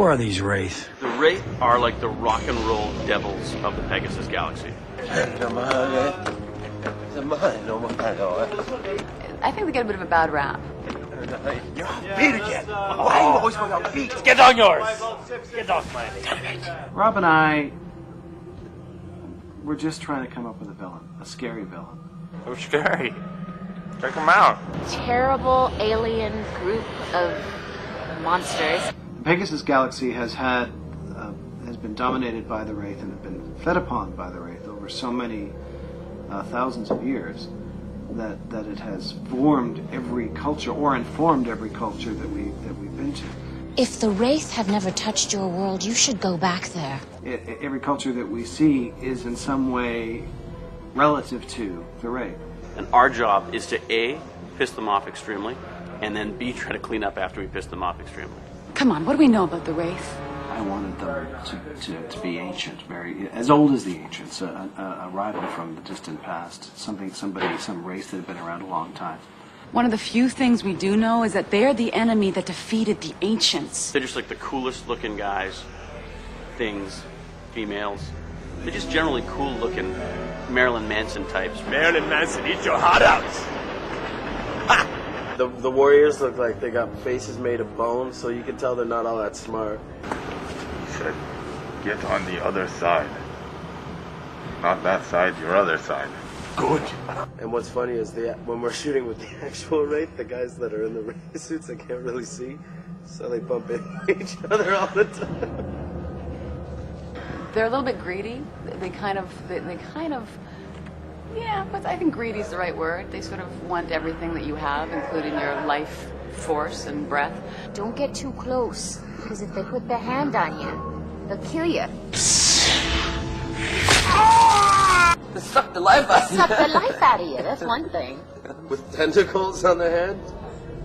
Who are these Wraith? The Wraith are like the rock and roll devils of the Pegasus Galaxy. I think they get a bit of a bad rap. You're off beat again. Why are you always going off beat? Get on yours! Get off mine. Rob and I, we're just trying to come up with a villain, a scary villain. Who's scary? Check them out. Terrible alien group of monsters. The Pegasus Galaxy has been dominated by the Wraith and have been fed upon by the Wraith over so many thousands of years that it has formed every culture or informed every culture that we've been to. If the Wraith have never touched your world, you should go back there. Every culture that we see is in some way relative to the Wraith. And our job is to A, piss them off extremely, and then B, try to clean up after we piss them off extremely. Come on, what do we know about the Wraith? I wanted them to be ancient, very as old as the ancients, a rival from the distant past, some race that had been around a long time. One of the few things we do know is that they're the enemy that defeated the ancients. They're just like the coolest looking guys, things, females. They're just generally cool looking Marilyn Manson types. Marilyn Manson, eat your heart out! Ha! The warriors look like they got faces made of bone, so you can tell they're not all that smart. He said, get on the other side. Not that side, your other side. Good. And what's funny is when we're shooting with the actual Wraith, the guys that are in the Wraith suits, I can't really see, so they bump into each other all the time. They're a little bit greedy. They kind of, yeah, but I think greedy is the right word. They sort of want everything that you have, including your life force and breath. Don't get too close, because if they put their hand on you, they'll kill you. They suck the life out of you. Suck the life out of you, that's one thing. With tentacles on their hand,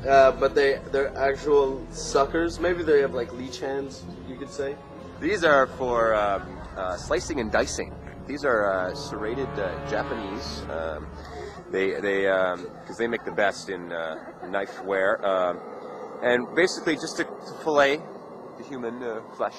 but they're actual suckers. Maybe they have like leech hands, you could say. These are for slicing and dicing. These are serrated Japanese. Because they make the best in knife wear, and basically just to fillet the human flesh.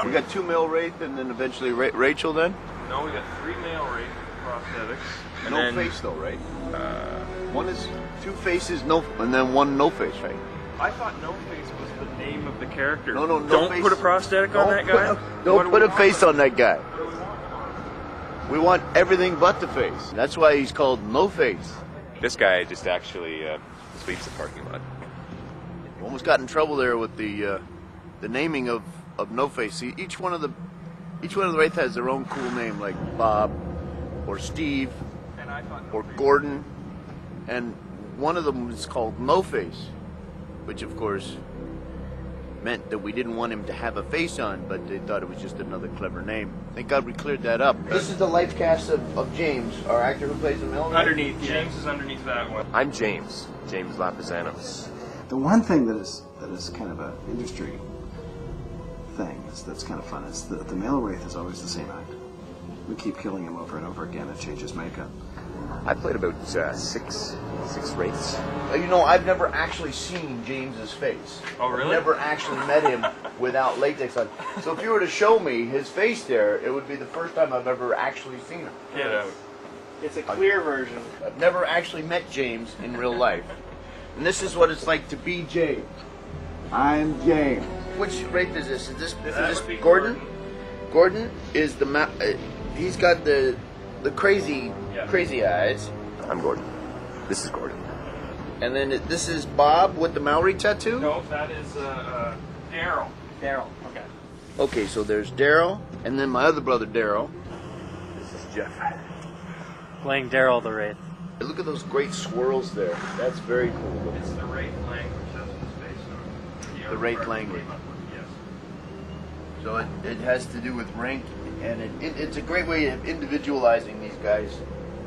We got 2 male Wraith and then eventually Rachel then? No, we got 3 male Wraith prosthetics. And no face though, right? One is 2 faces, and then 1 no face, right? I thought No Face was the name of the character. No Don't face. put a prosthetic on that guy? Don't put a face on that guy. We want everything but the face. That's why he's called No Face. This guy just actually sweeps the parking lot. You almost got in trouble there with the naming of No Face. See, each one of the Wraith has their own cool name, like Bob, or Steve, or Gordon, and one of them is called No Face, which of course meant that we didn't want him to have a face on, but they thought it was just another clever name. Thank God we cleared that up. This is the life cast of James, our actor who plays the male. Underneath, James is underneath that one. I'm James Lapizanos. The one thing that is kind of an industry thing that's kind of fun is that the male Wraith is always the same actor. We keep killing him over and over again and change his makeup. I played about six Wraiths. You know, I've never actually seen James's face. Oh, really? I've never actually met him without latex on. So if you were to show me his face there, it would be the first time I've ever actually seen him. Get out. It's a clear version. I've never actually met James in real life. And this is what it's like to be James. I'm James. Which Wraith is this? Is this Gordon? Gordon is he's got the crazy eyes. I'm Gordon. This is Gordon. And then this is Bob with the Maori tattoo? No, that is Daryl. Daryl, okay. Okay, so there's Daryl, and then my other brother Daryl. This is Jeff. Playing Daryl the Wraith. Look at those great swirls there. That's very cool. It's the Wraith language. That's what it's based on. The Wraith language. Yes. So it has to do with rank, and it's a great way of individualizing these guys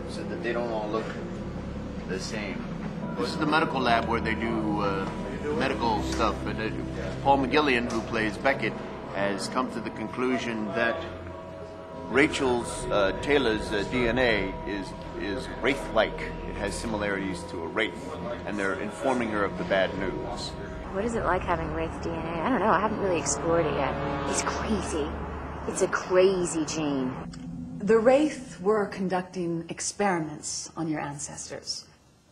so that they don't all look the same. This is the medical lab where they do medical stuff, and Paul McGillian, who plays Beckett, has come to the conclusion that Rachel's Taylor's DNA is Wraith-like. It has similarities to a Wraith, and they're informing her of the bad news. What is it like having Wraith DNA? I don't know. I haven't really explored it yet. It's crazy. It's a crazy gene. The Wraith were conducting experiments on your ancestors.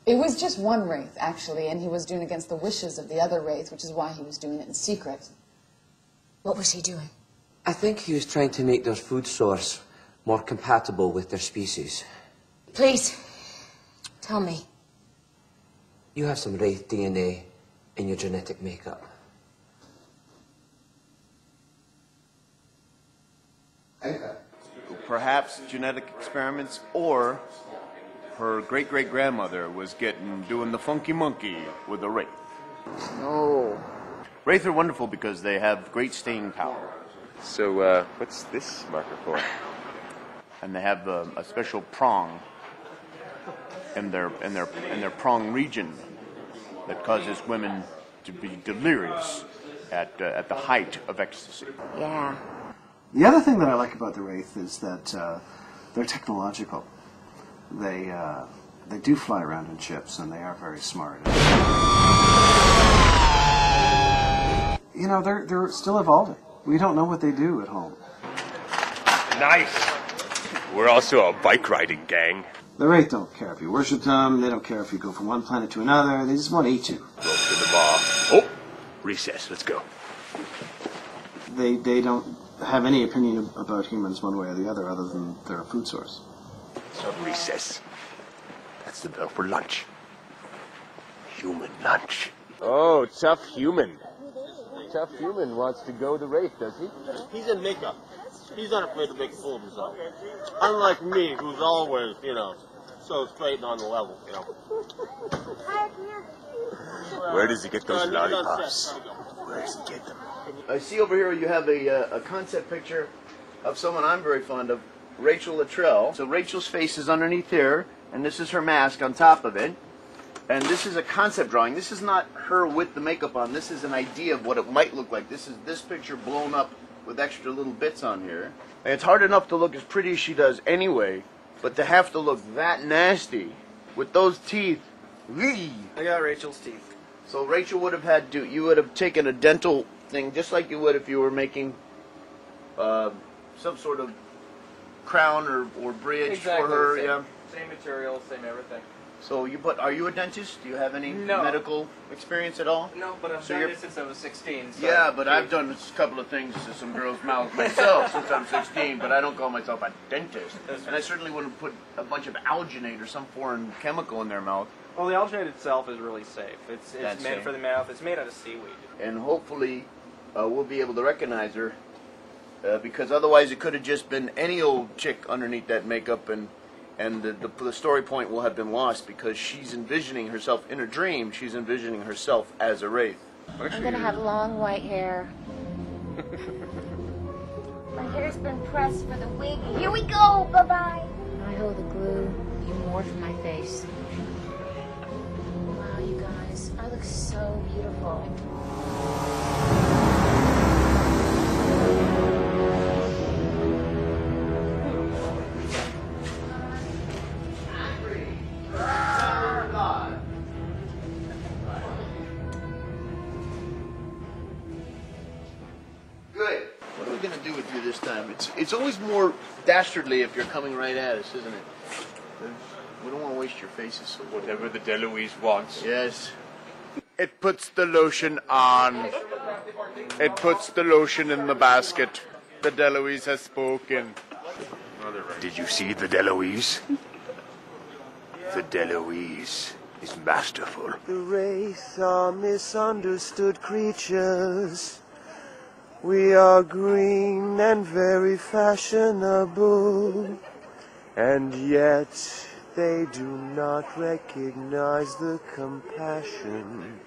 It was just one Wraith, actually, and he was doing against the wishes of the other Wraith, which is why he was doing it in secret. What was he doing? I think he was trying to make their food source more compatible with their species. Please, tell me. You have some Wraith DNA in your genetic makeup. Perhaps genetic experiments, or her great-great-grandmother was doing the funky monkey with a Wraith. No. Wraith are wonderful because they have great staying power. So, what's this marker for? And they have a special prong in their prong region that causes women to be delirious at the height of ecstasy. Yeah. The other thing that I like about the Wraith is that they're technological. They do fly around in ships, and they are very smart. You know, they're still evolving. We don't know what they do at home. Nice. We're also a bike riding gang. The Wraith don't care if you worship them. They don't care if you go from one planet to another. They just want to eat you. Go to the bar. Oh, recess. Let's go. They don't have any opinion about humans one way or the other than they're a food source. So recess. That's the bell for lunch. Human lunch. Oh, tough human. Tough human wants to go the Wraith, does he? He's in makeup. He's not afraid to make a fool of himself. Unlike me, who's always, so straight and on the level, Where does he get those lollipops? Where does he get them? I see over here you have a concept picture of someone I'm very fond of, Rachel Luttrell. So Rachel's face is underneath here, and this is her mask on top of it. And this is a concept drawing. This is not her with the makeup on. This is an idea of what it might look like. This is this picture blown up with extra little bits on here. And it's hard enough to look as pretty as she does anyway, but to have to look that nasty with those teeth, I got Rachel's teeth. So Rachel would have you would have taken a dental thing just like you would if you were making some sort of crown or bridge for her. Yeah. Same material, same everything. So are you a dentist? Do you have any medical experience at all? No, but I've done it since I was 16. So yeah, but I've done a couple of things to some girls' mouths myself since I'm 16, but I don't call myself a dentist. And I certainly wouldn't put a bunch of alginate or some foreign chemical in their mouth. Well, the alginate itself is really safe. It's meant for the mouth. It's made out of seaweed. And hopefully we'll be able to recognize her because otherwise it could have just been any old chick underneath that makeup and the story point will have been lost because she's envisioning herself in a dream. She's envisioning herself as a Wraith. I'm gonna have long white hair. My hair's been pressed for the wig. Here we go. Bye bye. I hold the glue. You morph my face. Wow, you guys, I look so beautiful. Good. What are we going to do with you this time? It's always more dastardly if you're coming right at us, isn't it? We don't want to waste your faces. So whatever the Deloise wants. Yes. It puts the lotion on. It puts the lotion in the basket. The Deloise has spoken. Did you see the Deloise? The Deloise is masterful. The Wraith are misunderstood creatures. We are green and very fashionable, and yet they do not recognize the compassion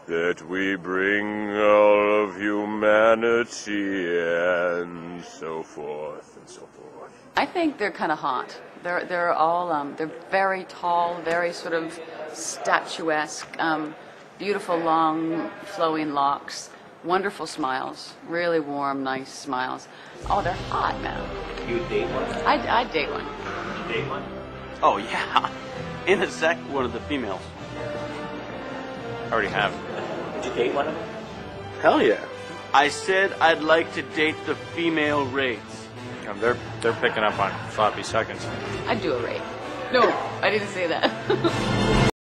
that we bring all of humanity, and so forth and so forth. I think they're kind of hot. They're all they're very tall, very sort of statuesque, beautiful long flowing locks, Wonderful smiles. Really warm, nice smiles. Oh, they're hot, man. You would date one? I'd date one. Would you date one? Oh, yeah. In a sec, one of the females. I already have. Would you date one of them? Hell yeah. I said I'd like to date the female Wraiths. They're picking up on sloppy seconds. I'd do a Wraith. No, I didn't say that.